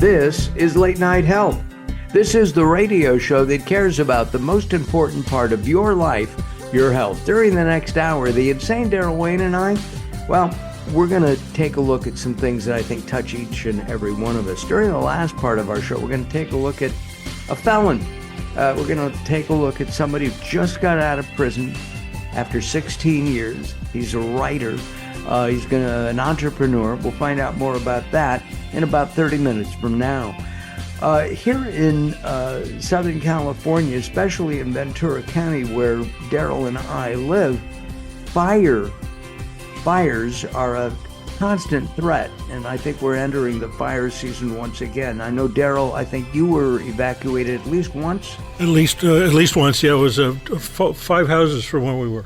This is Late Night Health. This is the radio show that cares about the most important part of your life, your health. During the next hour, the insane Daryl Wayne and I, well, we're going to take a look at some things that I think touch each and every one of us. During the last part of our show, we're going to take a look at a felon. We're going to take a look at somebody who just got out of prison after 16 years. He's a writer. He's an entrepreneur. We'll find out more about that in about 30 minutes from now. Here in Southern California, especially in Ventura County, where Daryl and I live, fires are a constant threat, and I think we're entering the fire season once again. I know, Daryl, I think you were evacuated at least once? At least once, yeah. It was 5 houses from where we were.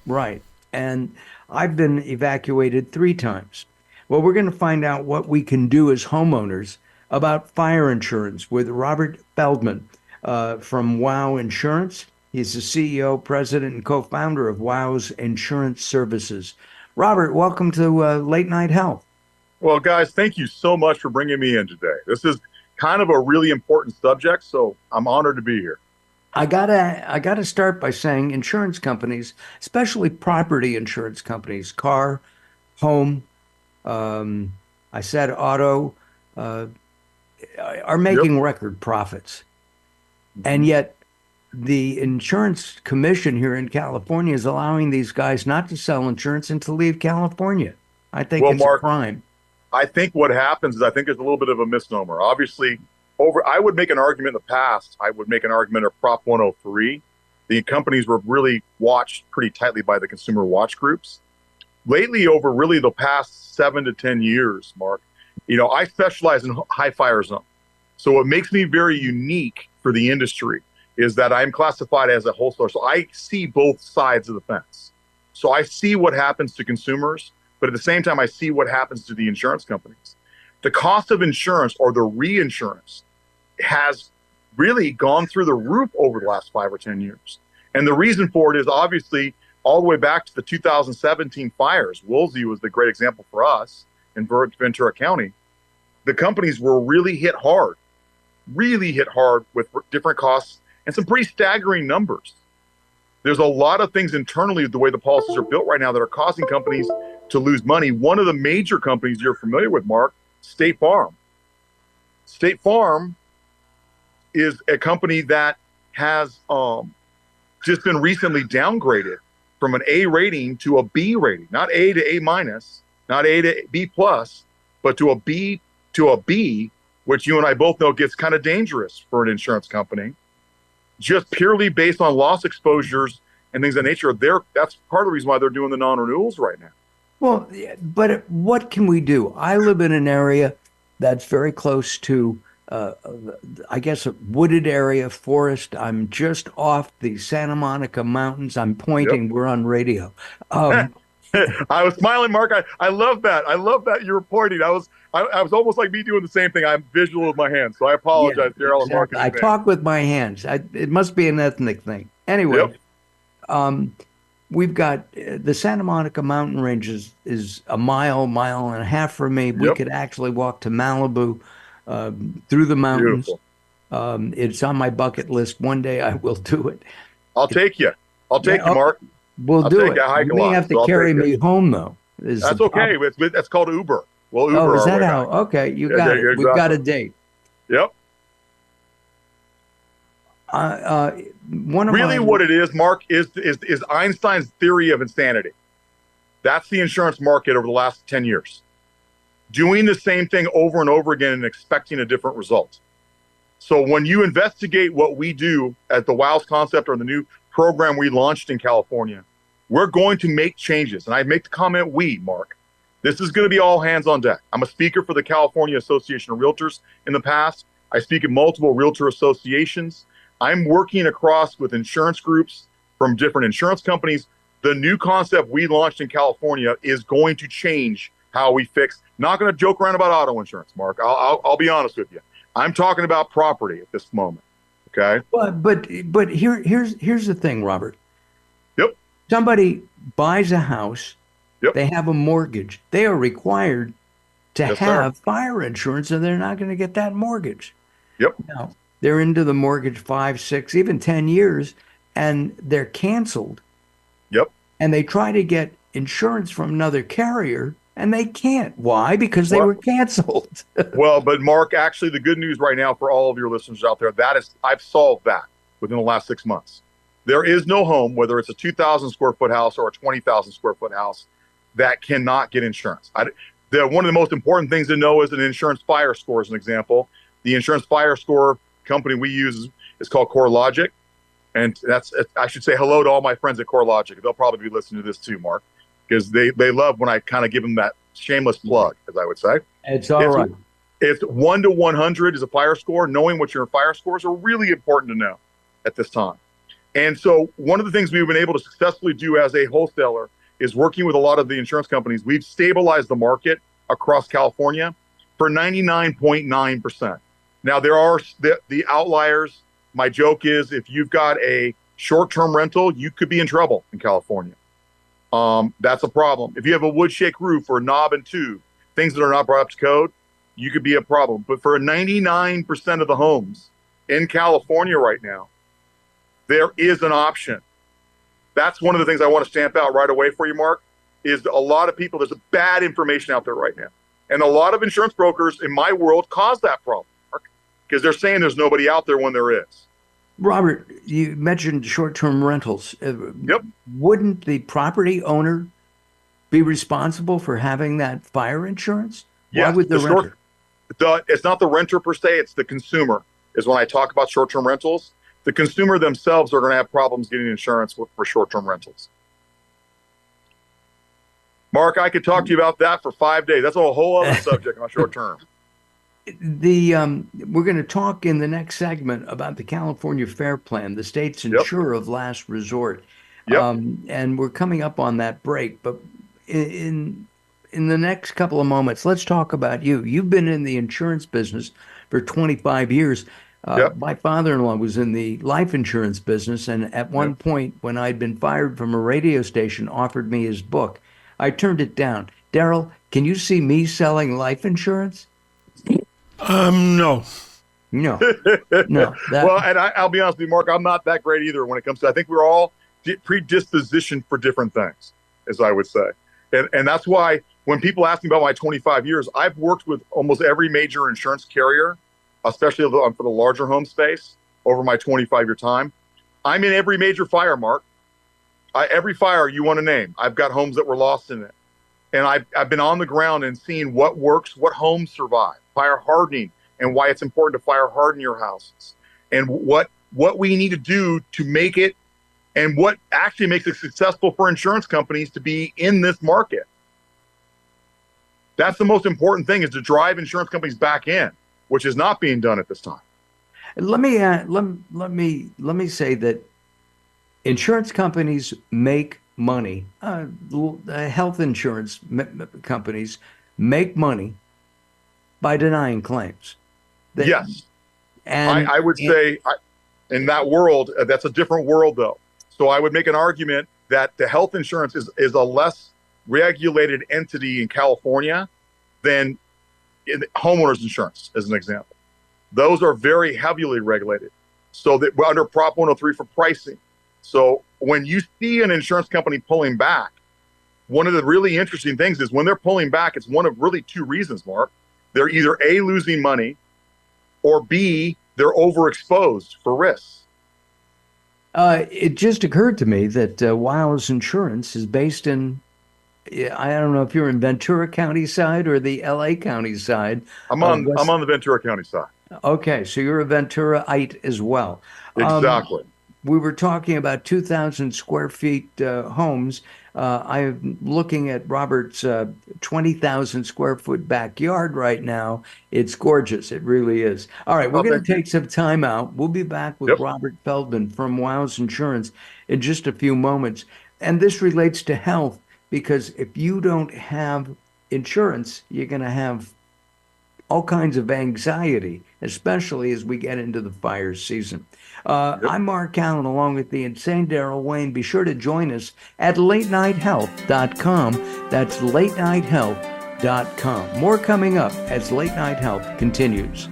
Right, and I've been evacuated 3 times. Well, we're going to find out what we can do as homeowners about fire insurance with Robert Feldman from WOW Insurance. He's the CEO, president, and co-founder of WOWS Insurance Services. Robert, welcome to Late Night Health. Well, guys, thank you so much for bringing me in today. This is kind of a really important subject, so I'm honored to be here. I gotta start by saying insurance companies, especially property insurance companies, car, home, I said auto, are making record profits. And yet the insurance commission here in California is allowing these guys not to sell insurance and to leave California. I think it's Mark, a crime. I think what happens is I think there's a little bit of a misnomer. Obviously, I would make an argument in the past. I would make an argument of Prop 103. The companies were really watched pretty tightly by the consumer watch groups. Lately, over really the past 7 to 10 years, Mark, I specialize in high fire zone. So what makes me very unique for the industry is that I'm classified as a wholesaler. So I see both sides of the fence. So I see what happens to consumers, but at the same time, I see what happens to the insurance companies. The cost of insurance or the reinsurance has really gone through the roof over the last 5 or 10 years. And the reason for it is obviously all the way back to the 2017 fires. Woolsey was the great example for us in Ventura County. The companies were really hit hard with different costs and some pretty staggering numbers. There's a lot of things internally, the way the policies are built right now, that are causing companies to lose money. One of the major companies you're familiar with, Mark, State Farm. State Farm is a company that has just been recently downgraded from an A rating to a B rating, not A to A minus, not A to B plus, but to a B to a B, which you and I both know gets kind of dangerous for an insurance company, just purely based on loss exposures and things of that nature. That's part of the reason why they're doing the non-renewals right now. Well, but what can we do? I live in an area that's very close to, I guess, a wooded area, forest. I'm just off the Santa Monica Mountains. I'm pointing. Yep. We're on radio. I was smiling, Mark. I love that. I love that you were pointing. I was almost like me doing the same thing. I'm visual with my hands, so I apologize, Daryl. Exactly. And Mark. I talk with my hands. It must be an ethnic thing. Anyway, yep. We've got the Santa Monica mountain range is a mile and a half from me. We could actually walk to Malibu through the mountains. It's on my bucket list. One day I will do it. I'll take you. I'll take you, Mark. We'll do it. You may have to carry me home, though. That's okay. That's called Uber. Well, Uber. Oh, is that how? Okay, you got it. We've got a date. Yep. What it is, Mark, is Einstein's theory of insanity. That's the insurance market over the last 10 years. Doing the same thing over and over again and expecting a different result. So when you investigate what we do at the WOWS concept or the new program we launched in California, we're going to make changes. And I make the comment, Mark. This is going to be all hands on deck. I'm a speaker for the California Association of Realtors in the past. I speak at multiple realtor associations. I'm working across with insurance groups from different insurance companies. The new concept we launched in California is going to change how we fix. Not going to joke around about auto insurance, Mark. I'll be honest with you. I'm talking about property at this moment. Okay. But here's the thing, Robert. Yep. Somebody buys a house. Yep. They have a mortgage. They are required to Yes, sir. have fire insurance, and they're not going to get that mortgage. Yep. Now, they're into the mortgage 5, 6, even 10 years, and they're canceled. Yep. And they try to get insurance from another carrier, and they can't. Why? Because they Well- were canceled. Well, but Mark, actually, the good news right now for all of your listeners out there, I've solved that within the last 6 months. There is no home, whether it's a 2,000 square foot house or a 20,000 square foot house, that cannot get insurance. One of the most important things to know is an insurance fire score, as an example. The insurance fire score company we use is called CoreLogic. And I should say hello to all my friends at CoreLogic. They'll probably be listening to this too, Mark, because they love when I kind of give them that shameless plug, as I would say. It's all right. If 1 to 100 is a fire score, knowing what your fire scores are really important to know at this time. And so one of the things we've been able to successfully do as a wholesaler is working with a lot of the insurance companies. We've stabilized the market across California for 99.9%. Now, there are the outliers. My joke is if you've got a short-term rental, you could be in trouble in California. That's a problem. If you have a wood shake roof or knob and tube, things that are not brought up to code, you could be a problem. But for 99% of the homes in California right now, there is an option. That's one of the things I want to stamp out right away for you, Mark, is a lot of people, there's a bad information out there right now. And a lot of insurance brokers in my world cause that problem, Mark, because they're saying there's nobody out there when there is. Robert, you mentioned short-term rentals. Yep. Wouldn't the property owner be responsible for having that fire insurance? Yes, Why would the renter? It's not the renter per se, it's the consumer. Is when I talk about short-term rentals, the consumer themselves are going to have problems getting insurance for short-term rentals. Mark, I could talk to you about that for 5 days. That's a whole other subject on short-term. We're going to talk in the next segment about the California Fair Plan, the state's insurer of last resort. Yep. And we're coming up on that break. But in the next couple of moments, let's talk about you. You've been in the insurance business for 25 years. My father-in-law was in the life insurance business, and at one point, when I'd been fired from a radio station, offered me his book. I turned it down. Daryl, can you see me selling life insurance? No. No. Well, and I'll be honest with you, Mark, I'm not that great either when it comes to, I think we're all predispositioned for different things, as I would say. And that's why when people ask me about my 25 years, I've worked with almost every major insurance carrier, especially for the larger home space over my 25-year time. I'm in every major fire, Mark. Every fire you want to name, I've got homes that were lost in it. And I've been on the ground and seen what works, what homes survive, fire hardening, and why it's important to fire harden your houses, and what we need to do to make it, and what actually makes it successful for insurance companies to be in this market. That's the most important thing, is to drive insurance companies back in, which is not being done at this time. Let me say that insurance companies make money. Health insurance companies make money by denying claims. Yes, and I would say in that world, that's a different world, though. So I would make an argument that the health insurance is a less regulated entity in California than homeowners insurance, as an example. Those are very heavily regulated. So that we're under Prop 103 for pricing. So when you see an insurance company pulling back, one of the really interesting things is when they're pulling back, it's one of really two reasons, Mark. They're either A, losing money, or B, they're overexposed for risks. It just occurred to me that WOWS Insurance is based in, I don't know if you're in Ventura County side or the LA County side. I'm on the Ventura County side. Okay, so you're a Venturaite as well. Exactly. We were talking about 2,000 square feet homes. I'm looking at Robert's 20,000 square foot backyard right now. It's gorgeous. It really is. All right, we're going to take some time out. We'll be back with Robert Feldman from WOWS Insurance in just a few moments. And this relates to health, because if you don't have insurance, you're going to have all kinds of anxiety, especially as we get into the fire season. I'm Mark Alyn, along with the insane Daryl Wayne. Be sure to join us at latenighthealth.com. That's latenighthealth.com. More coming up as Late Night Health continues.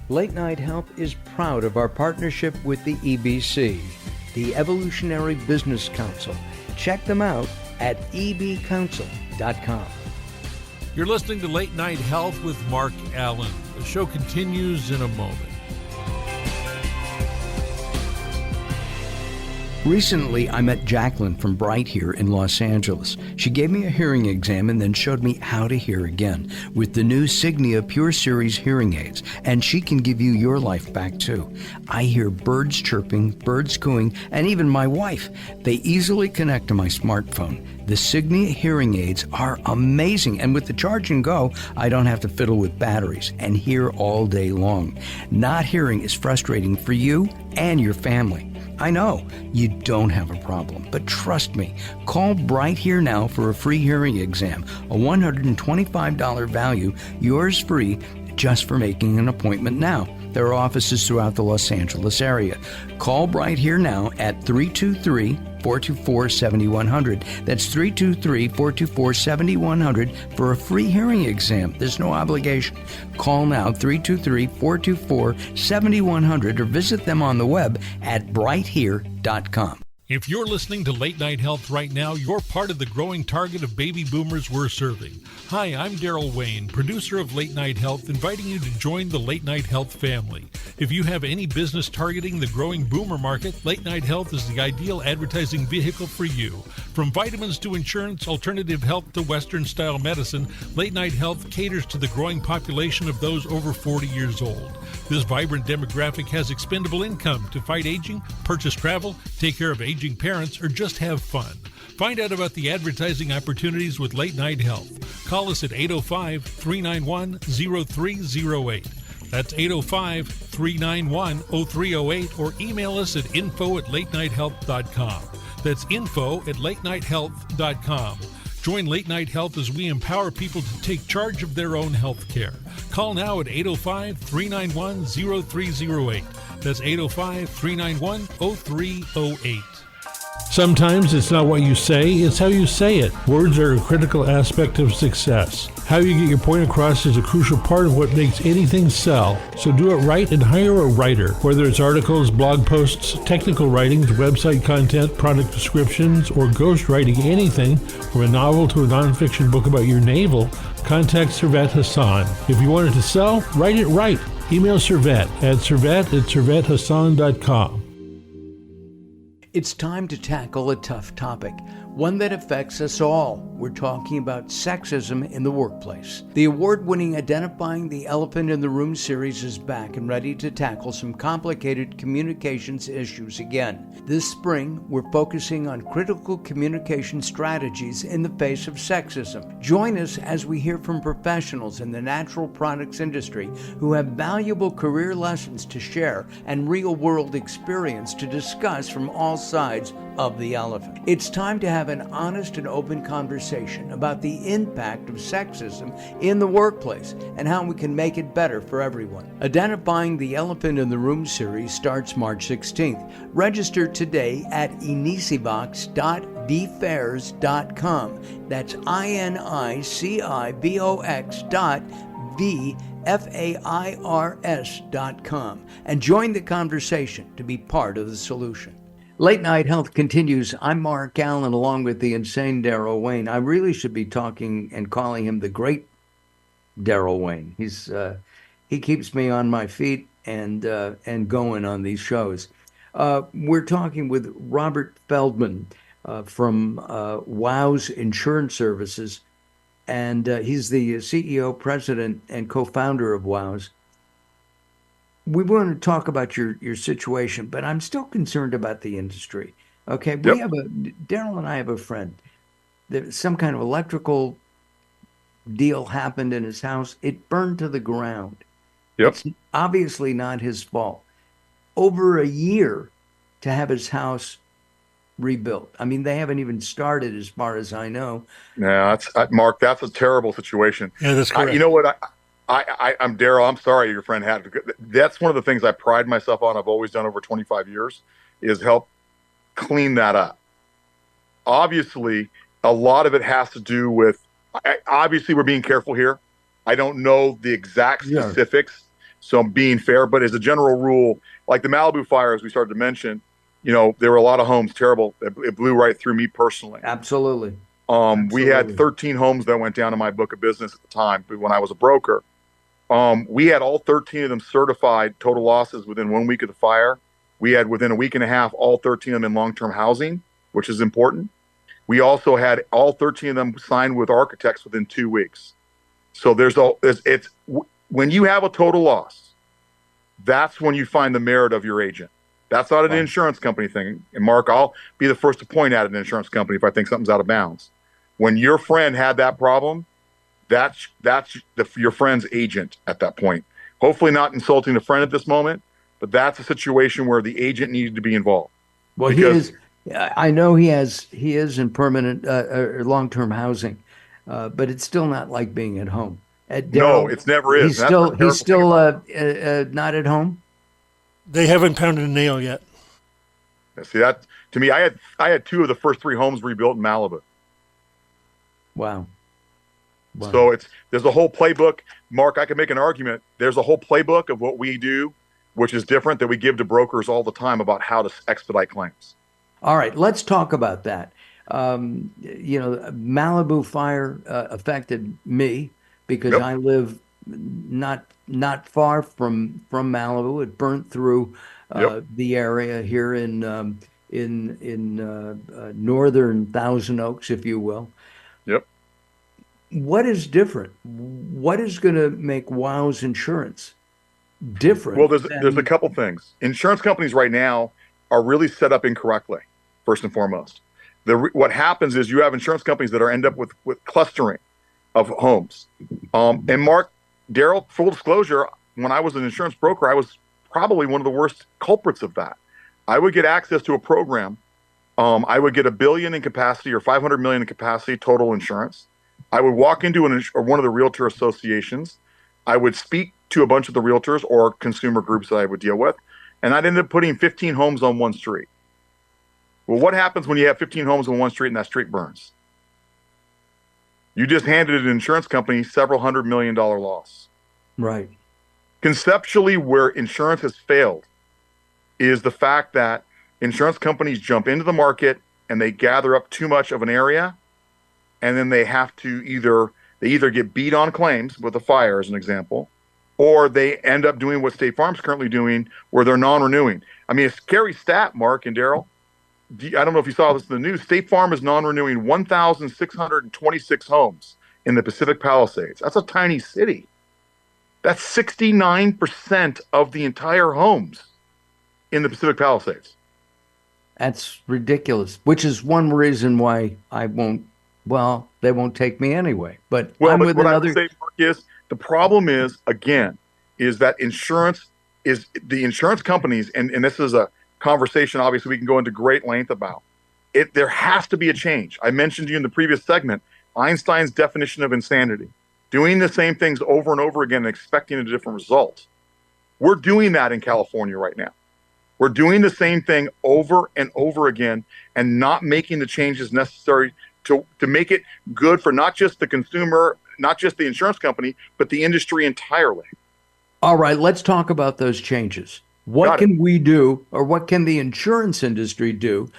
Late Night Health is proud of our partnership with the EBC, the Evolutionary Business Council. Check them out at ebcouncil.com. You're listening to Late Night Health with Mark Alyn. The show continues in a moment. Recently, I met Jacqueline from Bright here in Los Angeles. She gave me a hearing exam and then showed me how to hear again with the new Signia Pure Series hearing aids, and she can give you your life back too. I hear birds chirping, birds cooing, and even my wife. They easily connect to my smartphone. The Signia hearing aids are amazing, and with the charge and go, I don't have to fiddle with batteries and hear all day long. Not hearing is frustrating for you and your family. I know you don't have a problem, but trust me, call Bright Here now for a free hearing exam, a $125 value, yours free, just for making an appointment now. There are offices throughout the Los Angeles area. Call Bright Here now at 323-424-7100. That's 323-424-7100 for a free hearing exam. There's no obligation. Call now, 323-424-7100, or visit them on the web at brighthere.com. If you're listening to Late Night Health right now, you're part of the growing target of baby boomers we're serving. Hi, I'm Daryl Wayne, producer of Late Night Health, inviting you to join the Late Night Health family. If you have any business targeting the growing boomer market, Late Night Health is the ideal advertising vehicle for you. From vitamins to insurance, alternative health to Western-style medicine, Late Night Health caters to the growing population of those over 40 years old. This vibrant demographic has expendable income to fight aging, purchase travel, take care of aging parents, or just have fun. Find out about the advertising opportunities with Late Night Health. Call us at 805-391-0308. That's 805-391-0308, or email us at info@latenighthealth.com. That's info@latenighthealth.com. Join Late Night Health as we empower people to take charge of their own health care. Call now at 805-391-0308. That's 805-391-0308. Sometimes it's not what you say, it's how you say it. Words are a critical aspect of success. How you get your point across is a crucial part of what makes anything sell. So do it right and hire a writer. Whether it's articles, blog posts, technical writings, website content, product descriptions, or ghostwriting anything from a novel to a nonfiction book about your navel, contact Servet Hassan. If you want it to sell, write it right. Email Servet at servet@servethassan.com. It's time to tackle a tough topic, one that affects us all. We're talking about sexism in the workplace. The award-winning Identifying the Elephant in the Room series is back and ready to tackle some complicated communications issues again. This spring, we're focusing on critical communication strategies in the face of sexism. Join us as we hear from professionals in the natural products industry who have valuable career lessons to share and real-world experience to discuss from all sides of the elephant. It's time to have an honest and open conversation about the impact of sexism in the workplace and how we can make it better for everyone. Identifying the Elephant in the Room series starts March 16th. Register today at inicibox.vfairs.com. That's INICIBOX.VFAIRS.com and join the conversation to be part of the solution. Late Night Health continues. I'm Mark Alyn, along with the insane Daryl Wayne. I really should be talking and calling him the great Daryl Wayne. He keeps me on my feet and going on these shows. We're talking with Robert Feldman from WOWS Insurance Services, and he's the CEO, president, and co-founder of WOWS. We want to talk about your situation, but I'm still concerned about the industry. Okay, Yep. Daryl and I have a friend. There, some kind of electrical deal happened in his house. It burned to the ground. Yep. It's obviously not his fault. Over a year to have his house rebuilt. I mean, they haven't even started, as far as I know. Yeah, Mark, that's a terrible situation. Yeah, that's correct. You know what? I'm Daryl. I'm sorry your friend had. That's one of the things I pride myself on. I've always done over 25 years is help clean that up. Obviously, a lot of it has to do with Obviously, we're being careful here. I don't know the exact Yeah. specifics, so I'm being fair. But as a general rule, like the Malibu fire, as we started to mention, there were a lot of homes, terrible. It blew right through me personally. Absolutely. We had Absolutely. 13 homes that went down in my book of business at the time when I was a broker. We had all 13 of them certified total losses within 1 week of the fire. We had within a week and a half, all 13 of them in long-term housing, which is important. We also had all 13 of them signed with architects within 2 weeks. So when you have a total loss, that's when you find the merit of your agent. That's not an insurance company thing. And Mark, I'll be the first to point at an insurance company if I think something's out of bounds. When your friend had that problem, that's your friend's agent at that point. Hopefully not insulting a friend at this moment, but that's a situation where the agent needed to be involved. Well, he is. I know he is in permanent long-term housing, but it's still not like being at home. No, it's never is. He's still not at home. They haven't pounded a nail yet. See, that to me, I had 2 of the first 3 homes rebuilt in Malibu. Wow. So there's a whole playbook. Mark, I can make an argument. There's a whole playbook of what we do, which is different, that we give to brokers all the time about how to expedite claims. All right, let's talk about that. Malibu fire affected me because I live not far from Malibu. It burnt through the area here in northern Thousand Oaks, if you will. Yep. What is different? What is going to make WOWS Insurance different? Well, there's a couple things. Insurance companies right now are really set up incorrectly, first and foremost. What happens is you have insurance companies that end up with clustering of homes. And Mark, Daryl, full disclosure, when I was an insurance broker, I was probably one of the worst culprits of that. I would get access to a program. I would get $1 billion in capacity or $500 million in capacity total insurance. I would walk into one of the realtor associations. I would speak to a bunch of the realtors or consumer groups that I would deal with, and I'd end up putting 15 homes on one street. Well, what happens when you have 15 homes on one street and that street burns? You just handed an insurance company several $100 million loss. Right. Conceptually, where insurance has failed is the fact that insurance companies jump into the market and they gather up too much of an area, and then they have to either get beat on claims with a fire, as an example, or they end up doing what State Farm's currently doing, where they're non-renewing. I mean, a scary stat, Mark and Daryl. I don't know if you saw this in the news. State Farm is non-renewing 1,626 homes in the Pacific Palisades. That's a tiny city. That's 69% of the entire homes in the Pacific Palisades. That's ridiculous, which is one reason why they won't take me anyway. But I would say, Mark, is the problem is that the insurance companies, and this is a conversation obviously we can go into great length about it. There has to be a change. I mentioned to you in the previous segment, Einstein's definition of insanity, doing the same things over and over again and expecting a different result. We're doing that in California right now. We're doing the same thing over and over again and not making the changes necessary to make it good for not just the consumer, not just the insurance company, but the industry entirely. All right, let's talk about those changes. What can we do, or what can the insurance industry do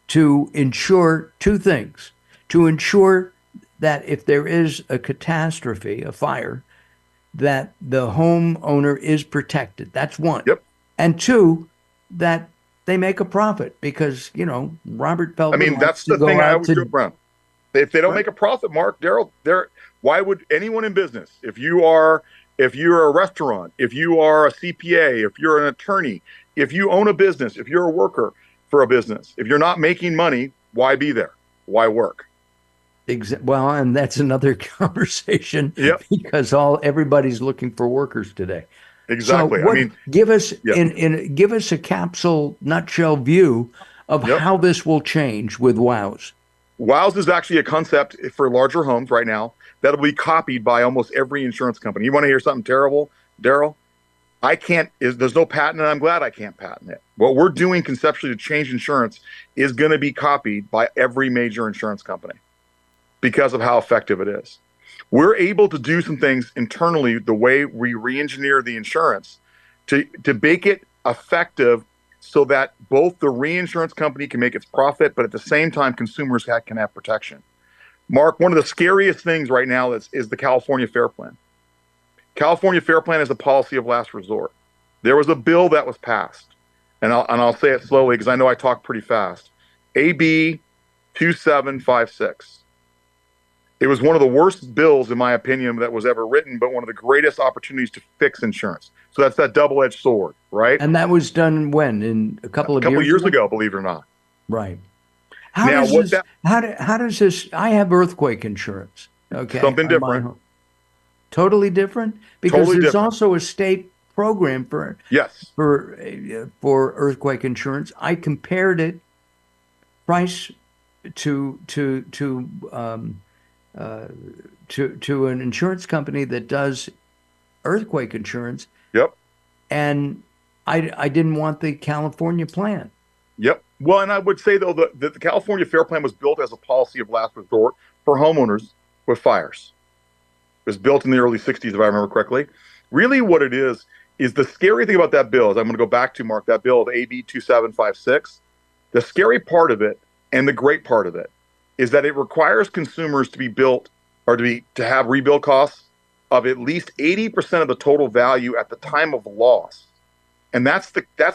to ensure 2 things? To ensure that if there is a catastrophe, a fire, that the homeowner is protected. That's 1. Yep. And 2, that they make a profit because, Robert Feldman. I mean, that's the thing I always joke around. If they don't make a profit, Mark, Daryl, why would anyone in business, if you're a restaurant, if you are a CPA, if you're an attorney, if you own a business, if you're a worker for a business, if you're not making money, why be there? Why work? Well, and that's another conversation. Yep. Because everybody's looking for workers today. Exactly. So give us give us a capsule nutshell view of how this will change with WOWS. WOWS is actually a concept for larger homes right now that'll be copied by almost every insurance company. You want to hear something terrible, Daryl? There's no patent, and I'm glad I can't patent it. What we're doing conceptually to change insurance is going to be copied by every major insurance company because of how effective it is. We're able to do some things internally, the way we re-engineer the insurance to make it effective so that both the reinsurance company can make its profit, but at the same time, consumers can have protection. Mark, one of the scariest things right now is the California Fair Plan. California Fair Plan is a policy of last resort. There was a bill that was passed, and I'll say it slowly because I know I talk pretty fast. AB 2756. It was one of the worst bills, in my opinion, that was ever written, but one of the greatest opportunities to fix insurance. So that's that double-edged sword, right? And that was done when? In a couple of years ago, believe it or not. Right. How does this? I have earthquake insurance. Okay. Something different. Totally different? Because Totally there's different. also a state program for earthquake insurance. I compared it price to an insurance company that does earthquake insurance. Yep. And I didn't want the California plan. Yep. Well, and I would say, though, that the California Fair Plan was built as a policy of last resort for homeowners with fires. It was built in the early 60s, if I remember correctly. Really what it is the scary thing about that bill is I'm going to go back to, Mark, that bill of AB 2756. The scary part of it and the great part of it is that it requires consumers to be built or to have rebuild costs of at least 80% of the total value at the time of loss. And that's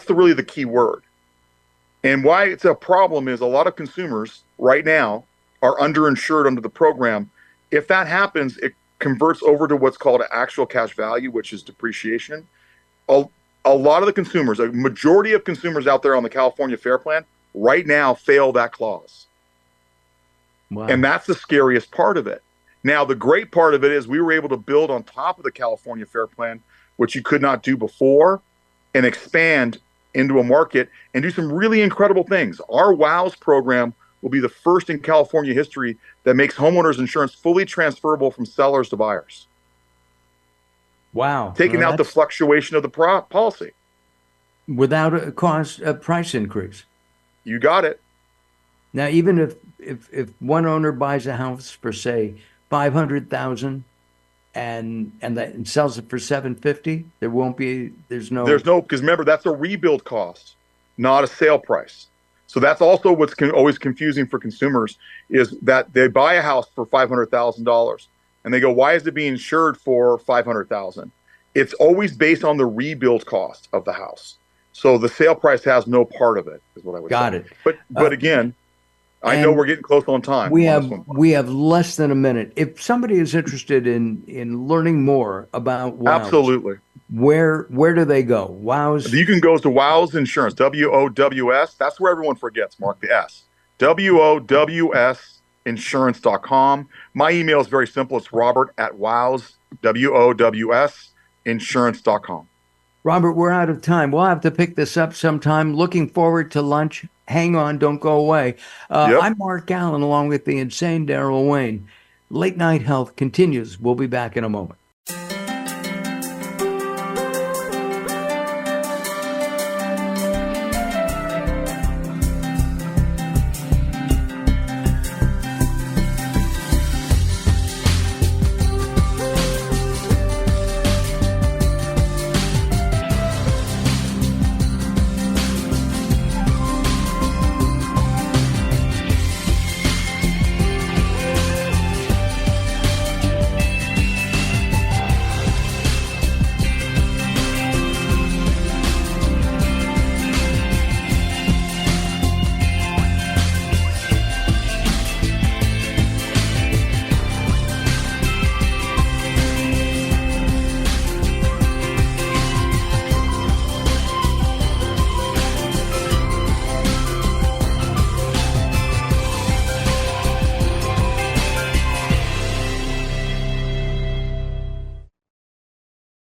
really the key word. And why it's a problem is a lot of consumers right now are underinsured under the program. If that happens, it converts over to what's called actual cash value, which is depreciation. A lot of the consumers, a majority of consumers out there on the California Fair Plan right now fail that clause. Wow. And that's the scariest part of it. Now, the great part of it is we were able to build on top of the California Fair Plan, which you could not do before, and expand into a market and do some really incredible things. Our WOWS program will be the first in California history that makes homeowners insurance fully transferable from sellers to buyers. Wow. Taking out the fluctuation of the policy. Without a price increase. You got it. Now, even if one owner buys a house for, say, $500,000 and sells it for $750,000, there's no, because remember, that's a rebuild cost, not a sale price. So that's also what's always confusing for consumers is that they buy a house for $500,000 and they go, why is it being insured for $500,000? It's always based on the rebuild cost of the house. So the sale price has no part of it, is what I would say. Got it. But again, I know we're getting close on time. We have less than a minute. If somebody is interested in learning more about WOWS, absolutely, wwhere do they go? WOWS. You can go to WOWS Insurance, WOWS. That's where everyone forgets, Mark, the S. WOWS insurance.com. My email is very simple. It's Robert@WOWS, WOWS insurance.com. Robert, we're out of time. We'll have to pick this up sometime. Looking forward to lunch. Hang on, don't go away. I'm Mark Alyn, along with the insane Daryl Wayne. Late Night Health continues. We'll be back in a moment.